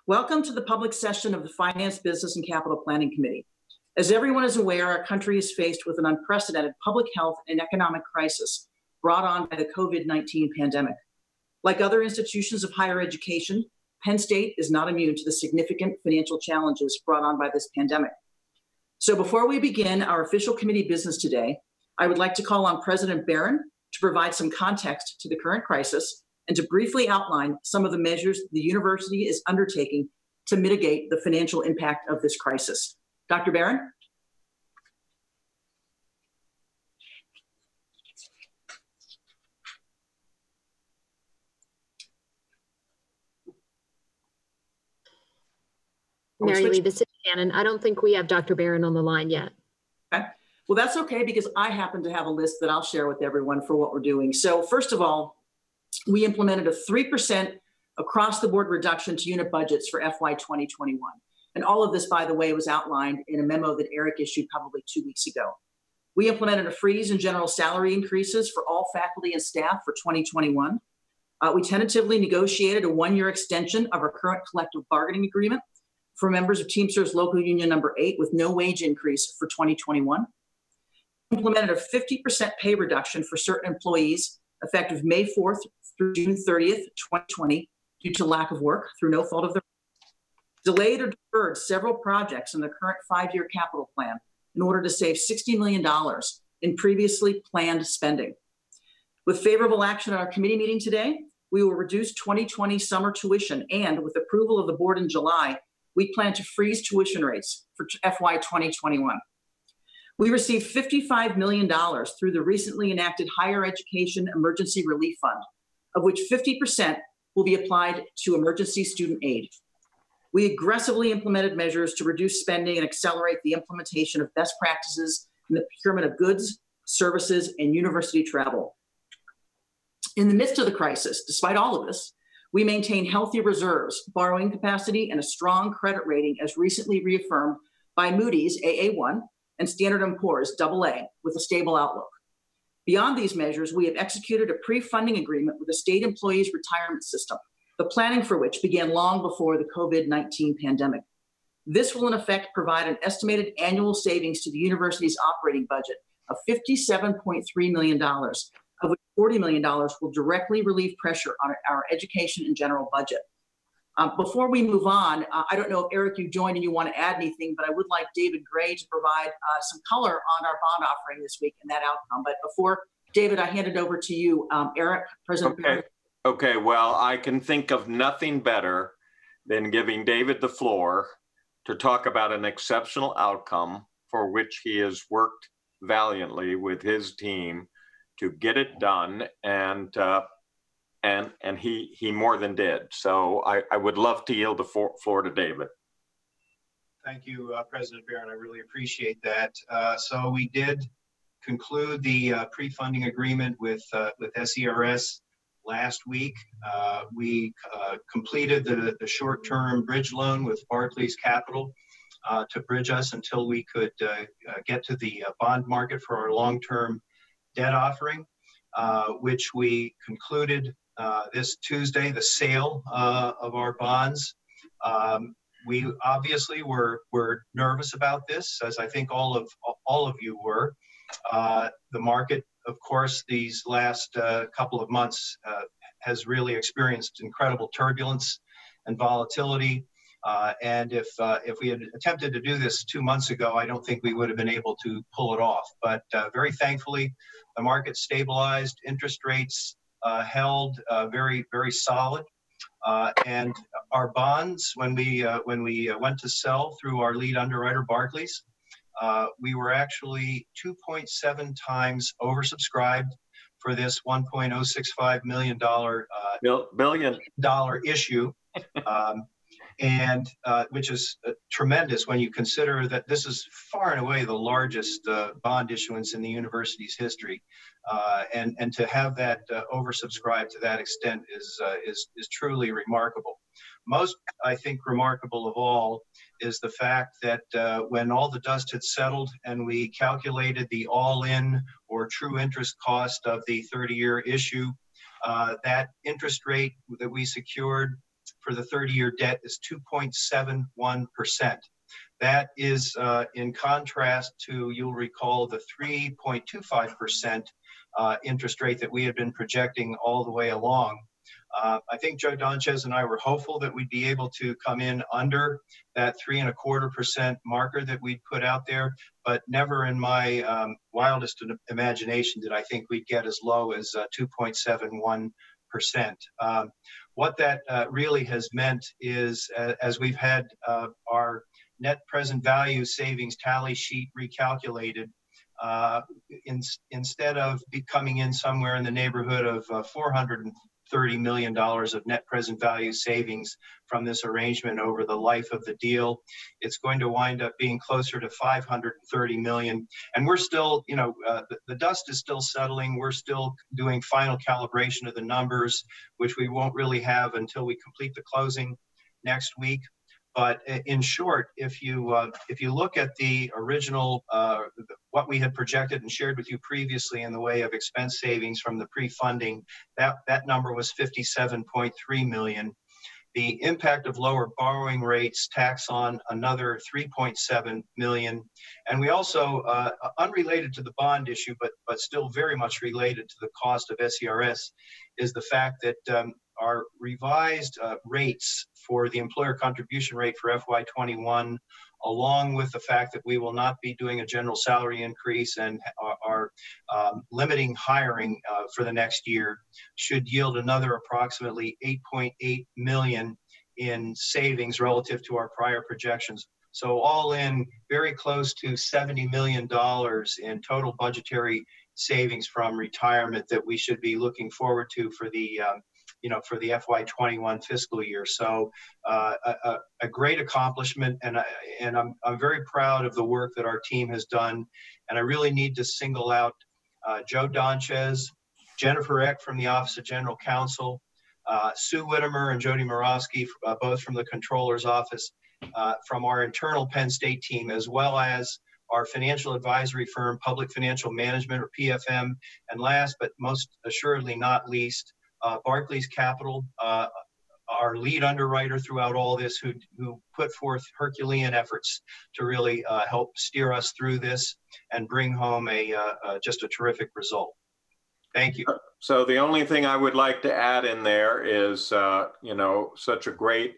Welcome to the public session of the Finance, Business, and Capital Planning Committee. As everyone is aware, our country is faced with an unprecedented public health and economic crisis brought on by the COVID-19 pandemic. Like other institutions of higher education, Penn State is not immune to the significant financial challenges brought on by this pandemic. So before we begin our official committee business today, I would like to call on President Barron to provide some context to the current crisis and to briefly outline some of the measures the university is undertaking to mitigate the financial impact of this crisis. Dr. Barron? Mary Lee, this is Shannon. I don't think we have Dr. Barron on the line yet. Okay. Well, that's okay because I happen to have a list that I'll share with everyone for what we're doing. So first of all, we implemented a 3% across the board reduction to unit budgets for FY 2021. And all of this, by the way, was outlined in a memo that Eric issued probably 2 weeks ago. We implemented a freeze in general salary increases for all faculty and staff for 2021. We tentatively negotiated a 1-year extension of our current collective bargaining agreement for members of Teamsters Local Union number 8 with no wage increase for 2021. We implemented a 50% pay reduction for certain employees effective May 4th through June 30th, 2020, due to lack of work through no fault of their own. Delayed or deferred several projects in the current 5-year capital plan in order to save $60 million in previously planned spending. With favorable action at our committee meeting today, we will reduce 2020 summer tuition, and with approval of the board in July, we plan to freeze tuition rates for FY 2021. We received $55 million through the recently enacted Higher Education Emergency Relief Fund, of which 50% will be applied to emergency student aid. We aggressively implemented measures to reduce spending and accelerate the implementation of best practices in the procurement of goods, services, and university travel. In the midst of the crisis, despite all of this, we maintain healthy reserves, borrowing capacity, and a strong credit rating as recently reaffirmed by Moody's AA1 and Standard & Poor's AA with a stable outlook. Beyond these measures, we have executed a pre-funding agreement with the state employees retirement system, the planning for which began long before the COVID-19 pandemic. This will in effect provide an estimated annual savings to the university's operating budget of $57.3 million, of which $40 million will directly relieve pressure on our education and general budget. Before we move on, I don't know if Eric, you joined and you want to add anything, but I would like David Gray to provide some color on our bond offering this week and that outcome. But before, David, I hand it over to you. Eric, President. Okay, well, I can think of nothing better than giving David the floor to talk about an exceptional outcome for which he has worked valiantly with his team to get it done, and he more than did. So I would love to yield the floor to David. Thank you, President Barron. I really appreciate that. So we did conclude the pre-funding agreement with SERS last week. We completed the short-term bridge loan with Barclays Capital to bridge us until we could get to the bond market for our long-term debt offering, which we concluded this Tuesday, the sale of our bonds. We obviously were nervous about this, as I think all of you were. The market, of course, these last couple of months has really experienced incredible turbulence and volatility. And if we had attempted to do this 2 months ago, I don't think we would have been able to pull it off. But very thankfully, the market stabilized, interest rates held very, very solid. And our bonds, when we went to sell through our lead underwriter, Barclays, we were actually 2.7 times oversubscribed for this $1.065 million billion issue. And which is tremendous when you consider that this is far and away the largest bond issuance in the university's history. And to have that oversubscribed to that extent is truly remarkable. Most, I think, remarkable of all is the fact that when all the dust had settled and we calculated the all-in or true interest cost of the 30-year issue, that interest rate that we secured for the 30-year debt is 2.71%. That is in contrast to, you'll recall, the 3.25% interest rate that we had been projecting all the way along. I think Joe Donchez and I were hopeful that we'd be able to come in under that 3.25% marker that we'd put out there, but never in my wildest imagination did I think we'd get as low as 2.71%. What that really has meant is, as we've had our net present value savings tally sheet recalculated, instead of coming in somewhere in the neighborhood of $430 million of net present value savings from this arrangement over the life of the deal, it's going to wind up being closer to $530 million. And we're still, the dust is still settling. We're still doing final calibration of the numbers, which we won't really have until we complete the closing next week. But in short, if you look at the original, what we had projected and shared with you previously in the way of expense savings from the pre-funding, that number was $57.3 million. The impact of lower borrowing rates tacks on another $3.7 million. And we also, unrelated to the bond issue, but still very much related to the cost of SERS, is the fact that our revised rates for the employer contribution rate for FY21, along with the fact that we will not be doing a general salary increase and are limiting hiring for the next year, should yield another approximately $8.8 million in savings relative to our prior projections. So all in, very close to $70 million in total budgetary savings from retirement that we should be looking forward to for the for the FY21 fiscal year. So a great accomplishment, and I'm very proud of the work that our team has done. And I really need to single out Joe Donchez, Jennifer Eck from the Office of General Counsel, Sue Whittemer and Jody Morosky, both from the Controller's Office, from our internal Penn State team, as well as our financial advisory firm, Public Financial Management, or PFM, and last but most assuredly not least, Barclays Capital, our lead underwriter throughout all this, who put forth Herculean efforts to really help steer us through this and bring home just a terrific result. Thank you. So the only thing I would like to add in there is, such a great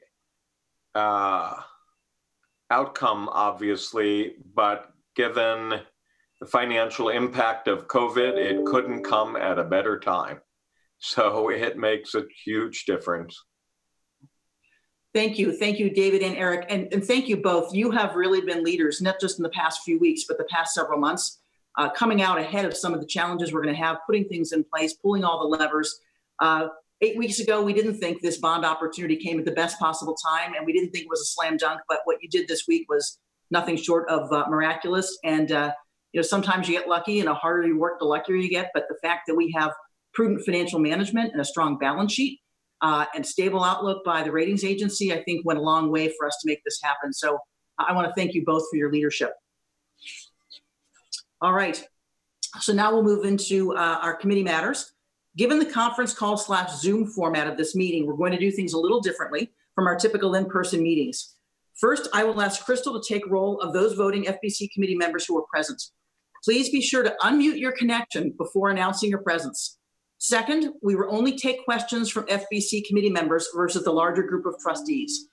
outcome, obviously, but given the financial impact of COVID, it couldn't come at a better time. So it makes a huge difference. Thank you, David and Eric, and thank you both. You have really been leaders, not just in the past few weeks, but the past several months, coming out ahead of some of the challenges we're going to have, putting things in place, pulling all the levers. 8 weeks ago, we didn't think this bond opportunity came at the best possible time, and we didn't think it was a slam dunk, but what you did this week was nothing short of miraculous. And sometimes you get lucky, and the harder you work, the luckier you get. But the fact that we have prudent financial management and a strong balance sheet and stable outlook by the ratings agency, I think went a long way for us to make this happen. So I want to thank you both for your leadership. All right. So now we'll move into our committee matters. Given the conference call / Zoom format of this meeting, we're going to do things a little differently from our typical in-person meetings. First, I will ask Crystal to take roll of those voting FBC committee members who are present. Please be sure to unmute your connection before announcing your presence. Second, we will only take questions from FBC committee members versus the larger group of trustees.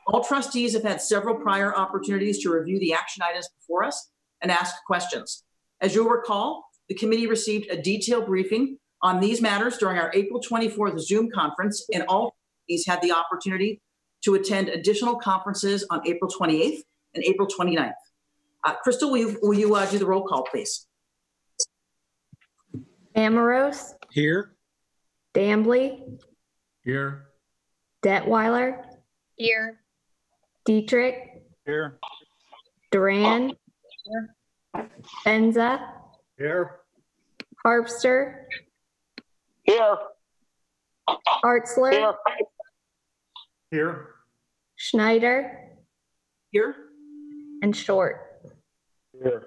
All trustees have had several prior opportunities to review the action items before us and ask questions. As you'll recall, the committee received a detailed briefing on these matters during our April 24th Zoom conference, and all trustees had the opportunity to attend additional conferences on April 28th and April 29th. Crystal, will you do the roll call, please? Amoros. Here. Dambly. Here. Detweiler. Here. Dietrich. Here. Duran. Here. Benza. Here. Harpster. Here. Hartzler. Here. Here. Schneider. Here. And Short. Here.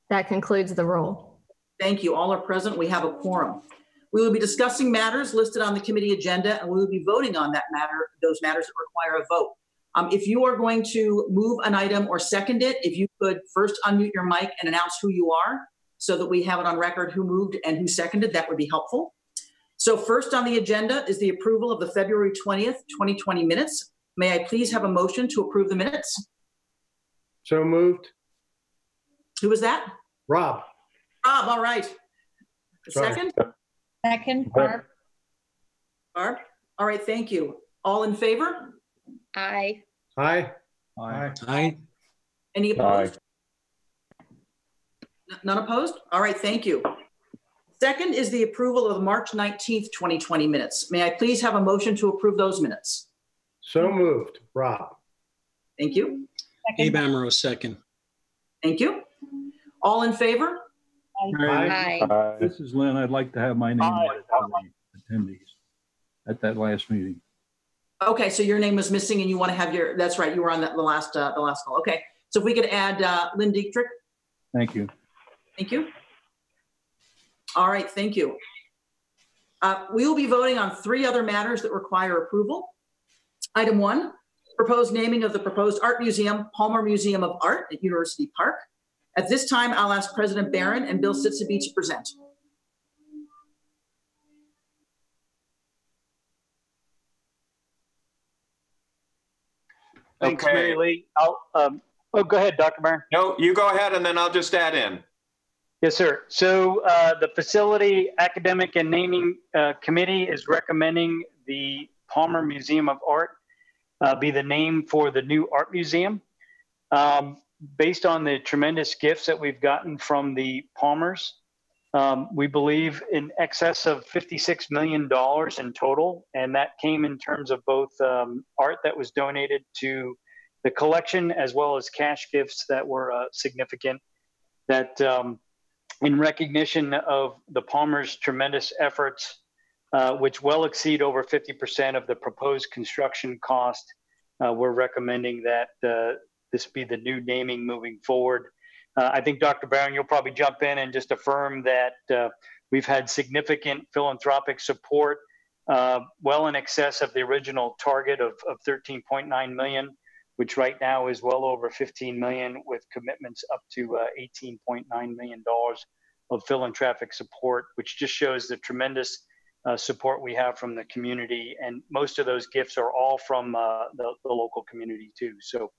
That concludes the roll. Thank you. All are present. We have a quorum. We will be discussing matters listed on the committee agenda, and we will be voting on those matters that require a vote. If you are going to move an item or second it, if you could first unmute your mic and announce who you are so that we have it on record who moved and who seconded, that would be helpful. So first on the agenda is the approval of the February 20th, 2020 minutes. May I please have a motion to approve the minutes? So moved. Who was that? Rob. Rob, all right. A Sorry. second? Second, Barb. Barb? All right, thank you. All in favor? Aye. Aye. Aye. Any opposed? None opposed? All right, thank you. Second is the approval of the March 19th, 2020 minutes. May I please have a motion to approve those minutes? So moved. Rob. Thank you. Abe Amaro, second. Thank you. All in favor? Aye. Aye. This is Lynn. I'd like to have my name added to the attendees at that last meeting. Okay, so your name was missing and you want to have your, that's right, you were on the last call. Okay, so if we could add Lynn Dietrich. Thank you. Thank you. All right, thank you. We will be voting on 3 other matters that require approval. Item 1, proposed naming of the proposed art museum, Palmer Museum of Art at University Park. At this time, I'll ask President Barron and Bill Sitsabe to present. Thanks, Okay. Mary Lee. Oh, go ahead, Dr. Byrne. No, you go ahead and then I'll just add in. Yes, sir. So the Facility Academic and Naming Committee is recommending the Palmer Museum of Art be the name for the new art museum. Based on the tremendous gifts that we've gotten from the Palmers, we believe in excess of $56 million in total. And that came in terms of both art that was donated to the collection as well as cash gifts that were significant. That in recognition of the Palmers' tremendous efforts, which well exceed over 50% of the proposed construction cost, we're recommending that this be the new naming moving forward. I think Dr. Barron, you'll probably jump in and just affirm that we've had significant philanthropic support, well in excess of the original target of 13.9 million, which right now is well over 15 million, with commitments up to $18.9 million of philanthropic support, which just shows the tremendous support we have from the community. And most of those gifts are all from the local community too. So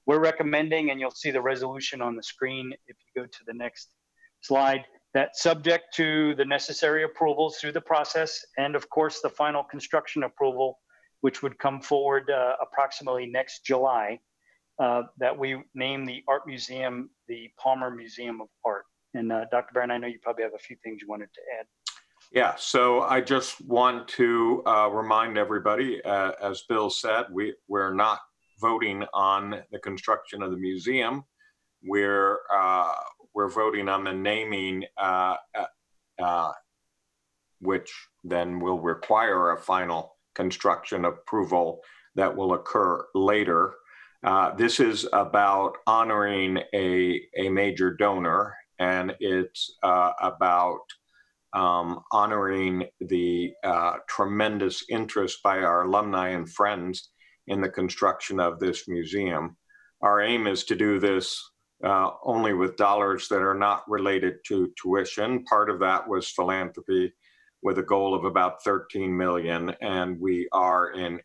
we're recommending, and you'll see the resolution on the screen if you go to the next slide, that subject to the necessary approvals through the process, and of course the final construction approval, which would come forward approximately next July, that we name the art museum the Palmer Museum of Art. And Dr. Barron, I know you probably have a few things you wanted to add. Yeah, so I just want to remind everybody, as Bill said, we're not voting on the construction of the museum. We're voting on the naming, which then will require a final construction approval that will occur later. This is about honoring a major donor, and it's about honoring the tremendous interest by our alumni and friends in the construction of this museum. Our aim is to do this only with dollars that are not related to tuition. Part of that was philanthropy with a goal of about 13 million, and we are in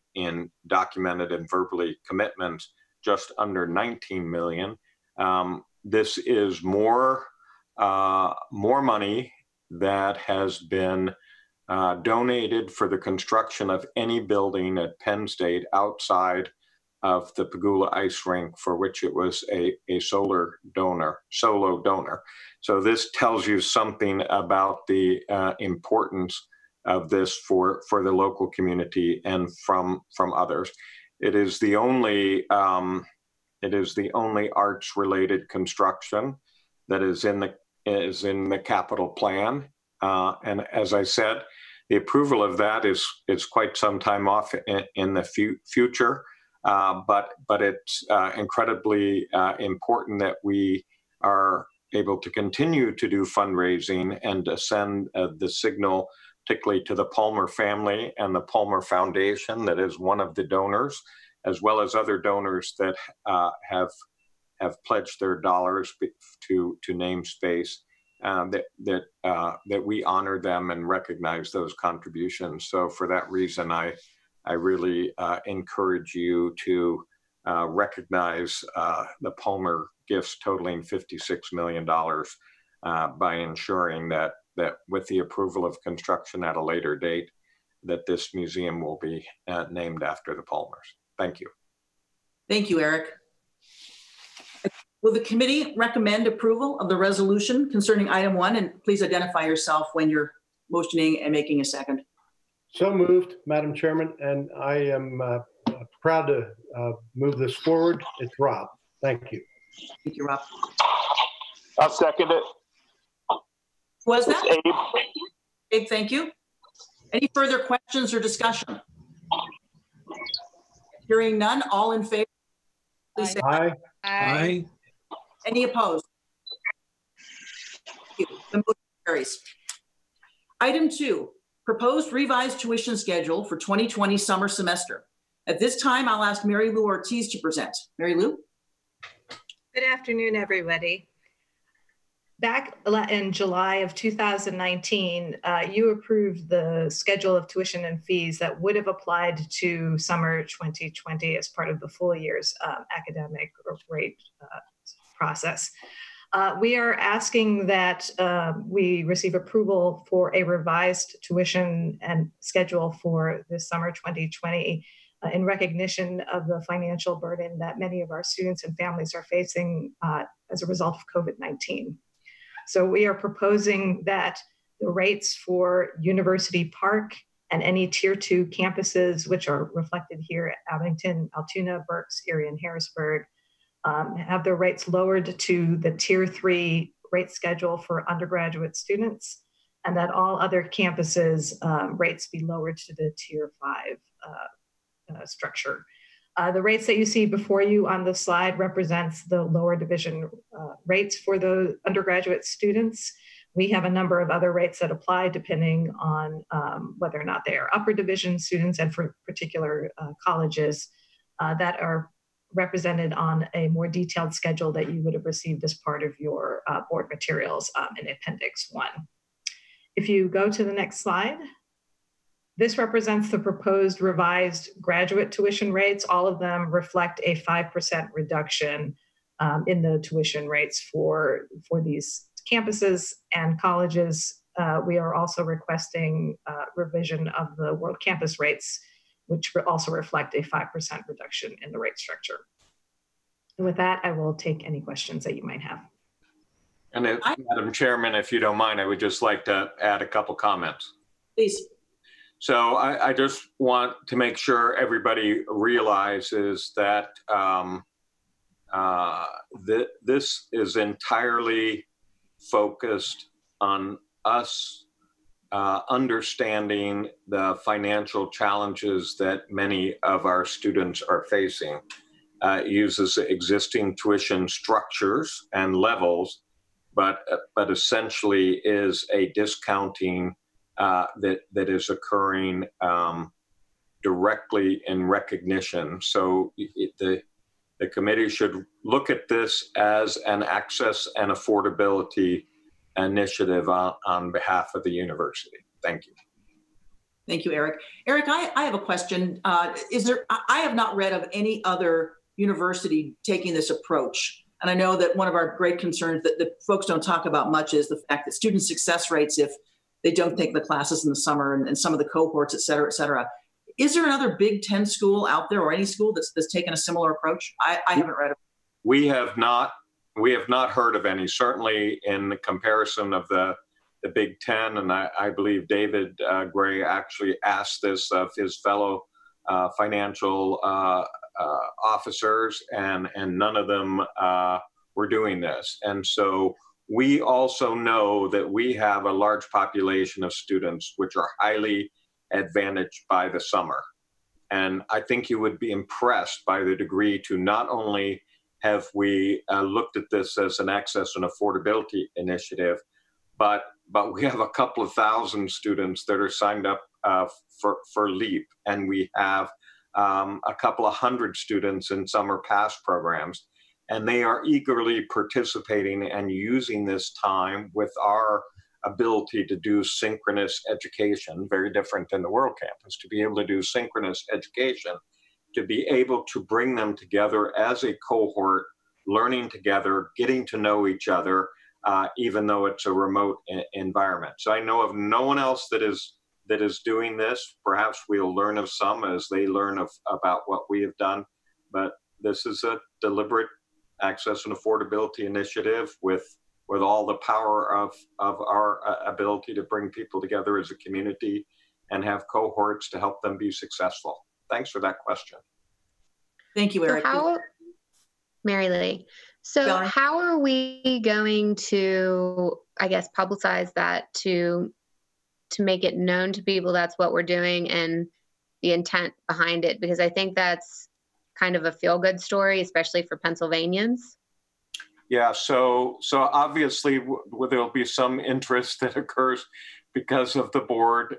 documented and verbally commitments just under 19 million. This is more money that has been donated for the construction of any building at Penn State outside of the Pagula Ice Rink, for which it was a solo donor. So this tells you something about the importance of this for the local community and from others. It is the only arts-related construction that is in the capital plan. And as I said, the approval of that is quite some time off in the future, but it's incredibly important that we are able to continue to do fundraising and to send the signal particularly to the Palmer family and the Palmer Foundation, that is one of the donors, as well as other donors that have pledged their dollars to namespace. That we honor them and recognize those contributions. So for that reason, I really encourage you to recognize the Palmer gifts totaling $56 million by ensuring that with the approval of construction at a later date, that this museum will be named after the Palmers. Thank you. Thank you, Eric. Will the committee recommend approval of the resolution concerning item 1? And please identify yourself when you're motioning and making a second. So moved, Madam Chairman, and I am proud to move this forward. It's Rob. Thank you. Thank you, Rob. I'll second it. Who was that? It's Abe. Abe, thank you. Any further questions or discussion? Hearing none, all in favor, please say Aye. Aye. any opposed? Thank you. The motion carries. Item 2, proposed revised tuition schedule for 2020 summer semester. At this time, I'll ask Mary Lou Ortiz to present. Mary Lou? Good afternoon, everybody. Back in July of 2019, you approved the schedule of tuition and fees that would have applied to summer 2020 as part of the full year's academic rate process. We are asking that we receive approval for a revised tuition and schedule for this summer 2020 in recognition of the financial burden that many of our students and families are facing as a result of COVID-19. So we are proposing that the rates for University Park and any Tier 2 campuses, which are reflected here at Abington, Altoona, Berks, Erie, and Harrisburg, have their rates lowered to the Tier 3 rate schedule for undergraduate students, and that all other campuses rates be lowered to the Tier 5 structure. The rates that you see before you on the slide represents the lower division rates for the undergraduate students. We have a number of other rates that apply depending on whether or not they are upper division students, and for particular colleges that are represented on a more detailed schedule that you would have received as part of your board materials in Appendix 1. If you go to the next slide, this represents the proposed revised graduate tuition rates. All of them reflect a 5% reduction in the tuition rates for these campuses and colleges. We are also requesting revision of the World Campus rates, which also reflect a 5% reduction in the rate structure. And with that, I will take any questions that you might have. And Madam Chairman, if you don't mind, I would just like to add a couple comments. Please. So I just want to make sure everybody realizes that this is entirely focused on us understanding the financial challenges that many of our students are facing. It uses existing tuition structures and levels, but essentially is a discounting that is occurring directly in recognition. So the committee should look at this as an access and affordability initiative on behalf of the university. Thank you. Thank you, Eric. Eric, I have a question. I have not read of any other university taking this approach. And I know that one of our great concerns that folks don't talk about much is the fact that student success rates, if they don't take the classes in the summer and some of the cohorts, et cetera, et cetera. Is there another Big Ten school out there or any school that's taken a similar approach? I haven't read it. We have not heard of any, certainly in comparison of the Big Ten. And I believe David Gray actually asked this of his fellow financial officers, and none of them were doing this. And so we also know that we have a large population of students which are highly advantaged by the summer. And I think you would be impressed by the degree to not only have we looked at this as an access and affordability initiative, but but we have a couple of thousand students that are signed up for LEAP, and we have a couple of hundred students in summer pass programs, and they are eagerly participating and using this time with our ability to do synchronous education, very different than the World Campus, to be able to do synchronous education, to be able to bring them together as a cohort, learning together, getting to know each other, even though it's a remote environment. So I know of no one else that is doing this. Perhaps we'll learn of some as they learn about what we have done, but this is a deliberate access and affordability initiative with all the power of our ability to bring people together as a community and have cohorts to help them be successful. Thanks for that question. Thank you, Eric. Mary Lee, so how are we going to, I guess, publicize that to make it known to people that's what we're doing and the intent behind it? Because I think that's kind of a feel-good story, especially for Pennsylvanians. Yeah, so obviously there'll be some interest that occurs because of the board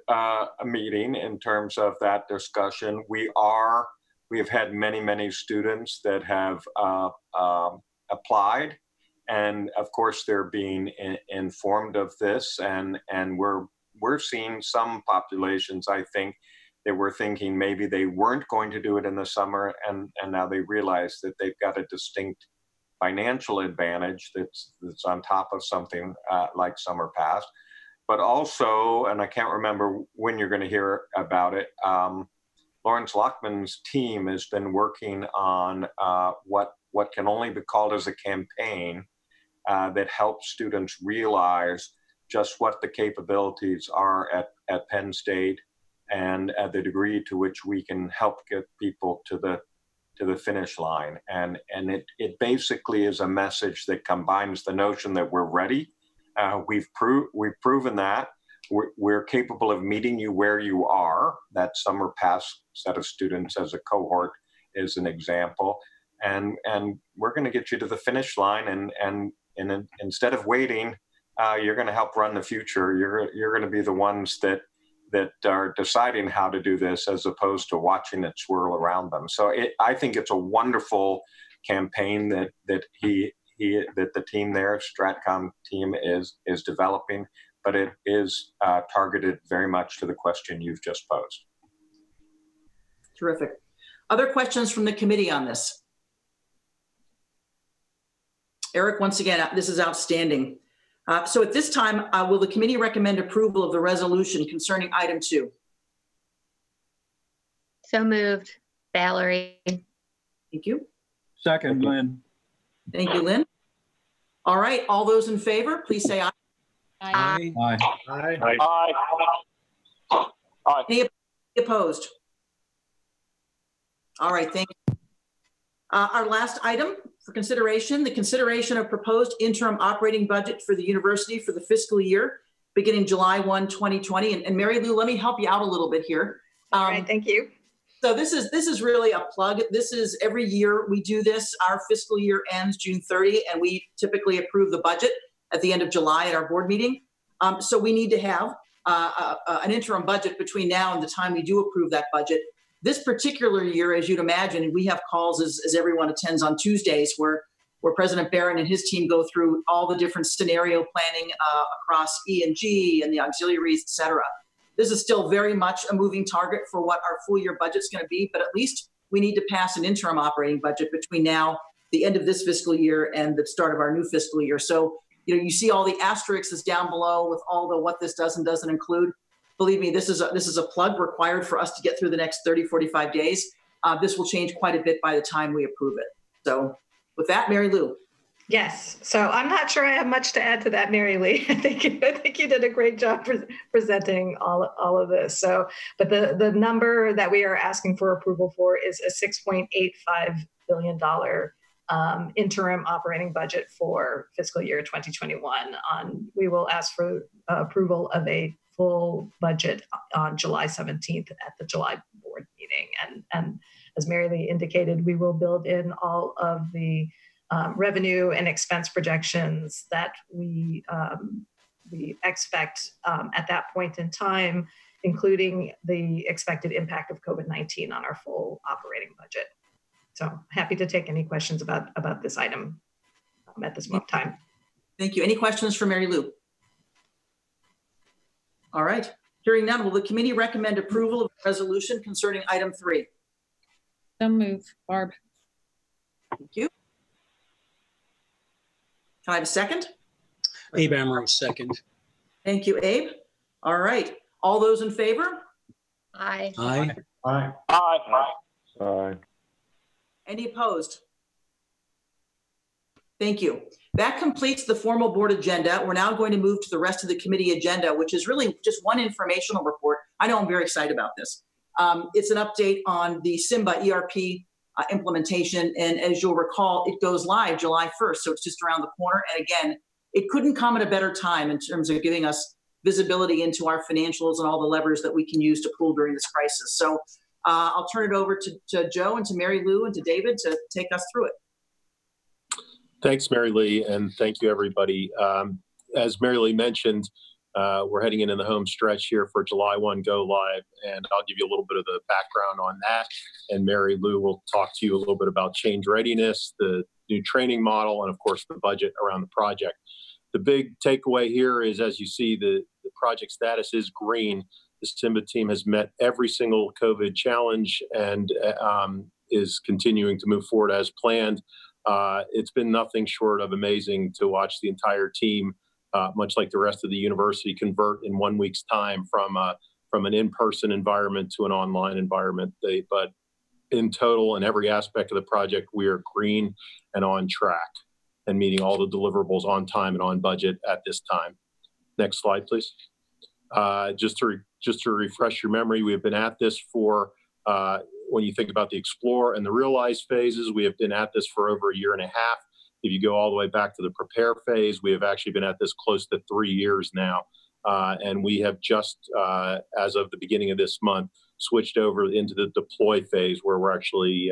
meeting in terms of that discussion. We have had many students that have applied, and of course they're being informed of this, and we're seeing some populations, I think, that were thinking maybe they weren't going to do it in the summer, and now they realize that they've got a distinct financial advantage that's on top of something like Summer Pass. But also, and I can't remember when you're going to hear about it, Lawrence Lockman's team has been working on what can only be called as a campaign that helps students realize just what the capabilities are at Penn State and the degree to which we can help get people to the finish line. And it basically is a message that combines the notion that we're ready. We've proven that. We're capable of meeting you where you are. That Summer Pass set of students as a cohort is an example. And we're going to get you to the finish line. And instead of waiting, you're going to help run the future. You're going to be the ones that are deciding how to do this as opposed to watching it swirl around them. So I think it's a wonderful campaign that the team there, Stratcom team, is developing, but it is targeted very much to the question you've just posed. Terrific. Other questions from the committee on this? Eric, once again, this is outstanding. So at this time, will the committee recommend approval of the resolution concerning item 2? So moved. Valerie. Thank you. Second, Lynn. Thank you, Lynn. All right, all those in favor, please say aye. Aye. Aye. Aye. Aye. Aye. Any opposed? All right, thank you. Our last item for consideration, the consideration of proposed interim operating budget for the university for the fiscal year beginning July 1, 2020. And Mary Lou, let me help you out a little bit here. All right, thank you. So this is really a plug. This is every year we do this. Our fiscal year ends June 30, and we typically approve the budget at the end of July at our board meeting. So we need to have an interim budget between now and the time we do approve that budget. This particular year, as you'd imagine, we have calls as everyone attends on Tuesdays where President Barron and his team go through all the different scenario planning across E&G and the auxiliaries, et cetera. This is still very much a moving target for what our full year budget's going to be, but at least we need to pass an interim operating budget between now, the end of this fiscal year, and the start of our new fiscal year. So, you see all the asterisks down below with all the what this does and doesn't include. Believe me, this is a plug required for us to get through the next 30, 45 days. This will change quite a bit by the time we approve it. So with that, Mary Lou. Yes. So I'm not sure I have much to add to that, Mary Lee. I think you did a great job presenting all of this. So, but the number that we are asking for approval for is a $6.85 billion interim operating budget for fiscal year 2021. We will ask for approval of a full budget on July 17th at the July board meeting. And as Mary Lee indicated, we will build in all of the revenue and expense projections that we we expect at that point in time, including the expected impact of COVID-19 on our full operating budget. So happy to take any questions about this item at this moment in time. Thank you. Any questions for Mary Lou? All right. Hearing none, will the committee recommend approval of the resolution concerning item 3? So moved, Barb. Thank you. Can I have a second? Abe Amaro, second. Thank you, Abe. All right. All those in favor? Aye. Aye. Aye. Aye. Aye. Any opposed? Thank you. That completes the formal board agenda. We're now going to move to the rest of the committee agenda, which is really just one informational report. I know I'm very excited about this. It's an update on the Simba ERP implementation. And as you'll recall, it goes live July 1st. So it's just around the corner. And again, it couldn't come at a better time in terms of giving us visibility into our financials and all the levers that we can use to pull during this crisis. So I'll turn it over to Joe and to Mary Lou and to David to take us through it. Thanks, Mary Lee, and thank you, everybody. As Mary Lee mentioned, we're heading into the home stretch here for July 1 go live, and I'll give you a little bit of the background on that. And Mary Lou will talk to you a little bit about change readiness, the new training model, and of course, the budget around the project. The big takeaway here is, as you see, the project status is green. The Simba team has met every single COVID challenge and is continuing to move forward as planned. It's been nothing short of amazing to watch the entire team, much like the rest of the university, convert in 1 week's time from an in-person environment to an online environment. But in total, in every aspect of the project, we are green and on track and meeting all the deliverables on time and on budget at this time. Next slide, please. Just to refresh your memory, we have been at this for when you think about the explore and the realize phases, we have been at this for over 1.5 years. If you go all the way back to the prepare phase, we have actually been at this close to 3 years now. And we have just, as of the beginning of this month, switched over into the deploy phase, where we're actually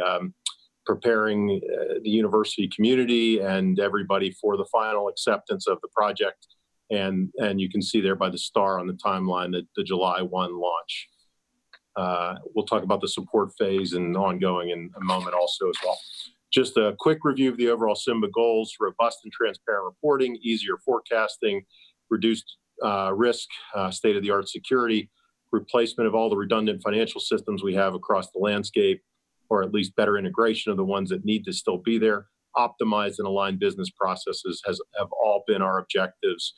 preparing the university community and everybody for the final acceptance of the project. And you can see there by the star on the timeline that the July 1 launch. We'll talk about the support phase and ongoing in a moment also as well. Just a quick review of the overall Simba goals: robust and transparent reporting, easier forecasting, reduced risk, state-of-the-art security, replacement of all the redundant financial systems we have across the landscape, or at least better integration of the ones that need to still be there. Optimized and aligned business processes have all been our objectives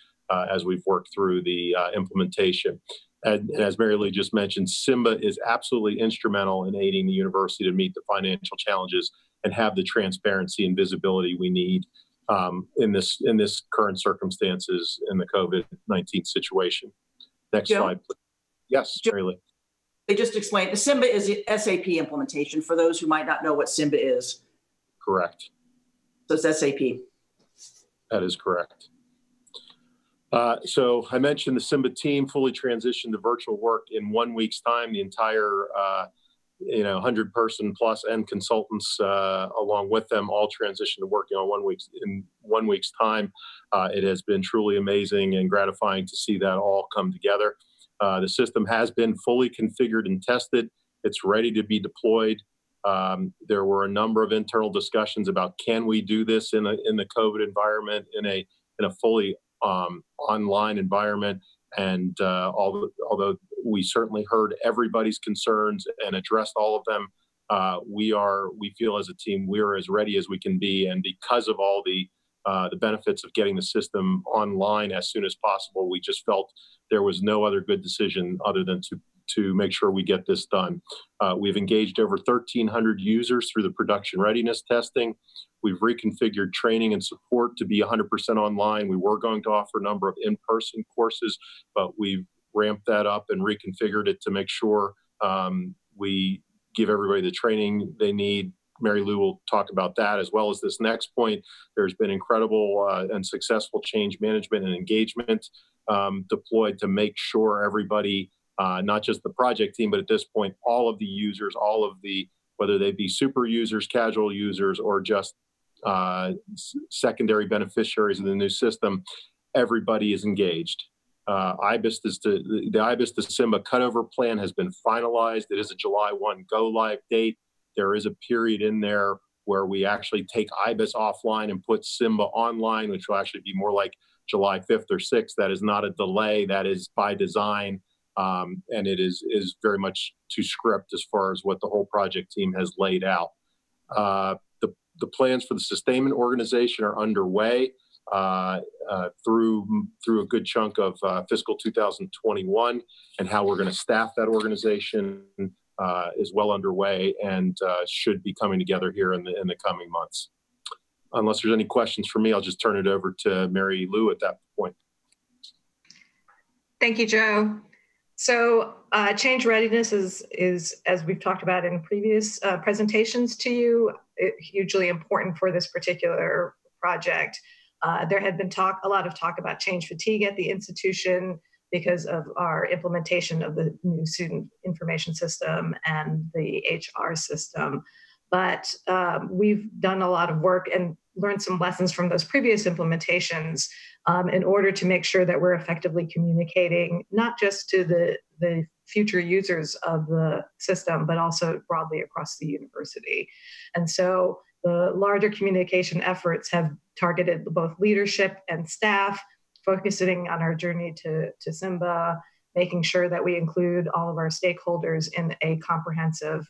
as we've worked through the implementation. And as Mary Lee just mentioned, Simba is absolutely instrumental in aiding the university to meet the financial challenges and have the transparency and visibility we need in this current circumstances in the COVID-19 situation. Next Joe? slide, please. Yes, Joe, Mary Lee. they just explained the Simba is the SAP implementation for those who might not know what Simba is. Correct. So it's SAP. That is correct. So I mentioned the Simba team fully transitioned to virtual work in 1 week's time. The entire 100-person plus and consultants along with them all transitioned to working on 1 week's time. It has been truly amazing and gratifying to see that all come together. The system has been fully configured and tested. It's ready to be deployed. There were a number of internal discussions about, can we do this in the COVID environment, in a fully online environment, and although we certainly heard everybody's concerns and addressed all of them, we feel as a team we're as ready as we can be, and because of all the benefits of getting the system online as soon as possible, we just felt there was no other good decision other than to make sure we get this done. We've engaged over 1,300 users through the production readiness testing. We've reconfigured training and support to be 100% online. We were going to offer a number of in-person courses, but we've ramped that up and reconfigured it to make sure we give everybody the training they need. Mary Lou will talk about that, as well as this next point. There's been incredible and successful change management and engagement deployed to make sure everybody, not just the project team, but at this point, all of the users, whether they be super users, casual users, or just secondary beneficiaries of the new system, everybody is engaged. IBIS the IBIS to Simba cutover plan has been finalized. It is a July 1 go live date. There is a period in there where we actually take IBIS offline and put Simba online, which will actually be more like July 5th or 6th. That is not a delay. That is by design. And it is very much to script as far as what the whole project team has laid out. The plans for the sustainment organization are underway through a good chunk of fiscal 2021, and how we're going to staff that organization is well underway and should be coming together here in the coming months. Unless there's any questions for me, I'll just turn it over to Mary Lou at that point. Thank you, Joe. So change readiness is, as we've talked about in previous presentations to you, hugely important for this particular project. There had been a lot of talk about change fatigue at the institution because of our implementation of the new student information system and the HR system. But we've done a lot of work and learned some lessons from those previous implementations in order to make sure that we're effectively communicating, not just to the future users of the system, but also broadly across the university. And so the larger communication efforts have targeted both leadership and staff, focusing on our journey to Simba, making sure that we include all of our stakeholders in a comprehensive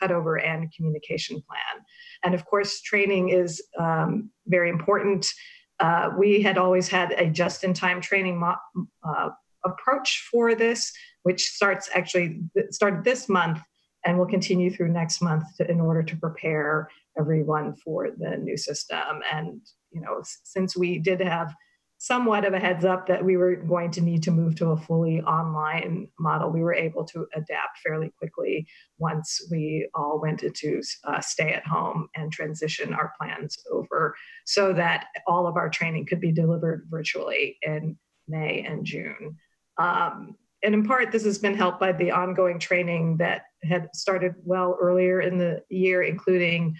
cutover and communication plan. And of course, training is very important. We had always had a just-in-time training approach for this, which started this month and will continue through next month in order to prepare everyone for the new system. And since we did have somewhat of a heads up that we were going to need to move to a fully online model, we were able to adapt fairly quickly once we all went into stay at home and transition our plans over so that all of our training could be delivered virtually in May and June. And in part, this has been helped by the ongoing training that had started well earlier in the year, including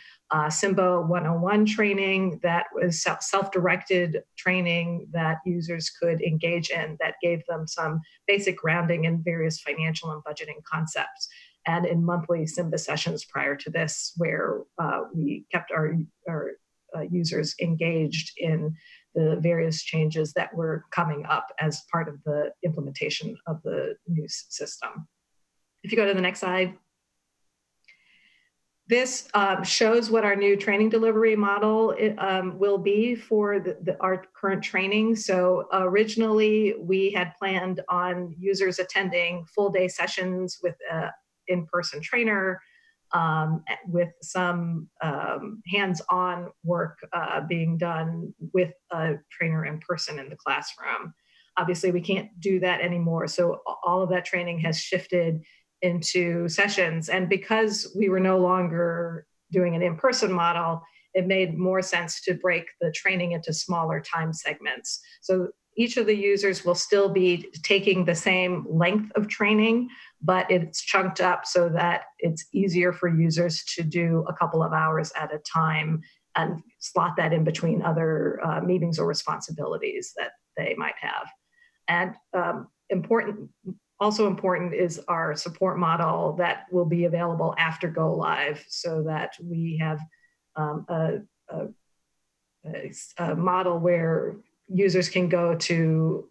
Simba 101 training that was self-directed training that users could engage in that gave them some basic grounding in various financial and budgeting concepts. And in monthly Simba sessions prior to this, where we kept our users engaged in the various changes that were coming up as part of the implementation of the new system. If you go to the next slide. This shows what our new training delivery model will be for our current training. So originally we had planned on users attending full day sessions with an in-person trainer, with some hands-on work being done with a trainer in person in the classroom. Obviously, we can't do that anymore. So all of that training has shifted into sessions. And because we were no longer doing an in-person model, it made more sense to break the training into smaller time segments. So each of the users will still be taking the same length of training, but it's chunked up so that it's easier for users to do a couple of hours at a time and slot that in between other meetings or responsibilities that they might have. And also important is our support model that will be available after go live, so that we have a model where users can go to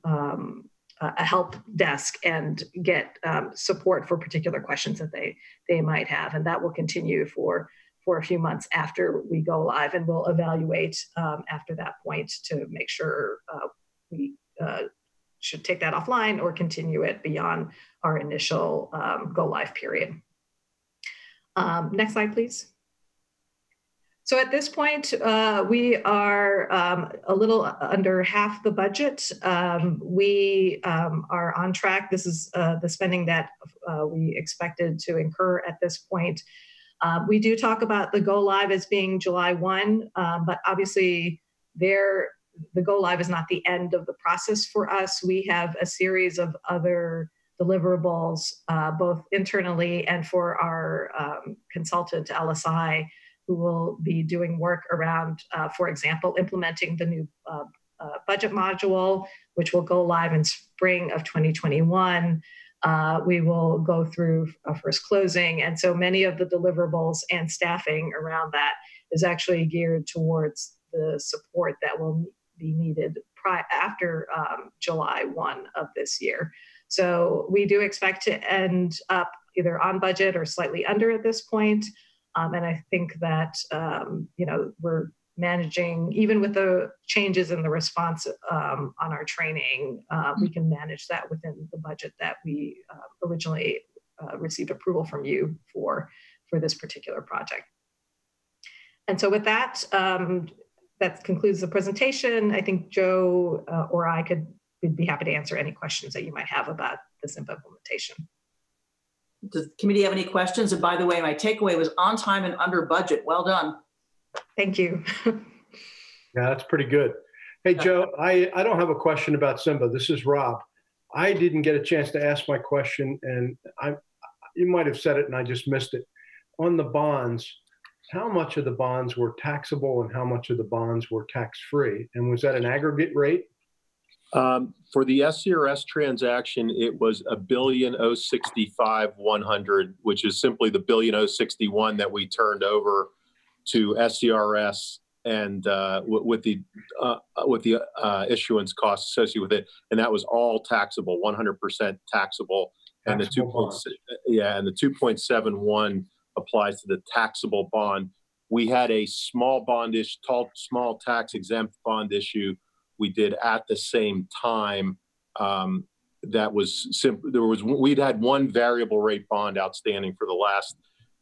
a help desk and get support for particular questions that they might have. And that will continue for a few months after we go live, and we'll evaluate after that point to make sure we should take that offline or continue it beyond our initial go live period. Next slide, please. So at this point, we are a little under half the budget. We are on track. This is the spending that we expected to incur at this point. We do talk about the go live as being July 1, but obviously the go live is not the end of the process for us. We have a series of other deliverables, both internally and for our consultant LSI, who will be doing work around, for example, implementing the new budget module, which will go live in spring of 2021. We will go through a first closing. And so many of the deliverables and staffing around that is actually geared towards the support that will be needed after July 1 of this year. So we do expect to end up either on budget or slightly under at this point. And I think that, we're managing, even with the changes in the response on our training, we can manage that within the budget that we originally received approval from you for this particular project. And so with that, that concludes the presentation. I think Joe or I would be happy to answer any questions that you might have about this implementation. Does the committee have any questions? And by the way, my takeaway was on time and under budget. Well done. Thank you. Yeah, that's pretty good. Hey, Joe, I don't have a question about Simba. This is Rob. I didn't get a chance to ask my question, and you might have said it and I just missed it. On the bonds, how much of the bonds were taxable and how much of the bonds were tax-free? And was that an aggregate rate? For the SCRS transaction, it was $1,065,100, which is simply the $1,061 that we turned over to SCRS and with the issuance costs associated with it, and that was all taxable, 100% taxable. And the 2.71 applies to the taxable bond. We had a small small tax exempt bond issue we did at the same time. That was simple. We'd had one variable rate bond outstanding for the last,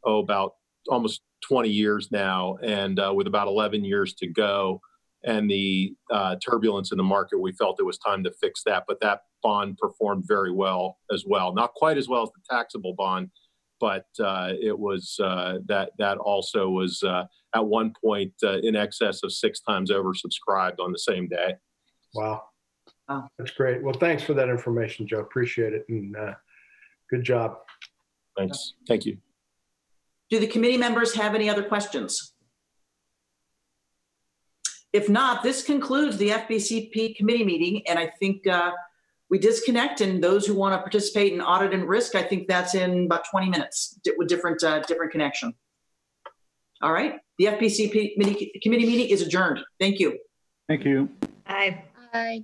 about almost 20 years now, and with about 11 years to go, and the turbulence in the market, we felt it was time to fix that. But that bond performed very well as well. Not quite as well as the taxable bond, but it was that also was at one point in excess of 6 times oversubscribed on the same day. Wow. That's great. Well, thanks for that information, Joe. Appreciate it. And good job. Thanks. Thank you. Do the committee members have any other questions? If not, this concludes the FBCP committee meeting. And I think we disconnect, and those who want to participate in audit and risk, I think that's in about 20 minutes with different connection. All right. The FBCP committee meeting is adjourned. Thank you. Thank you. Bye. Bye.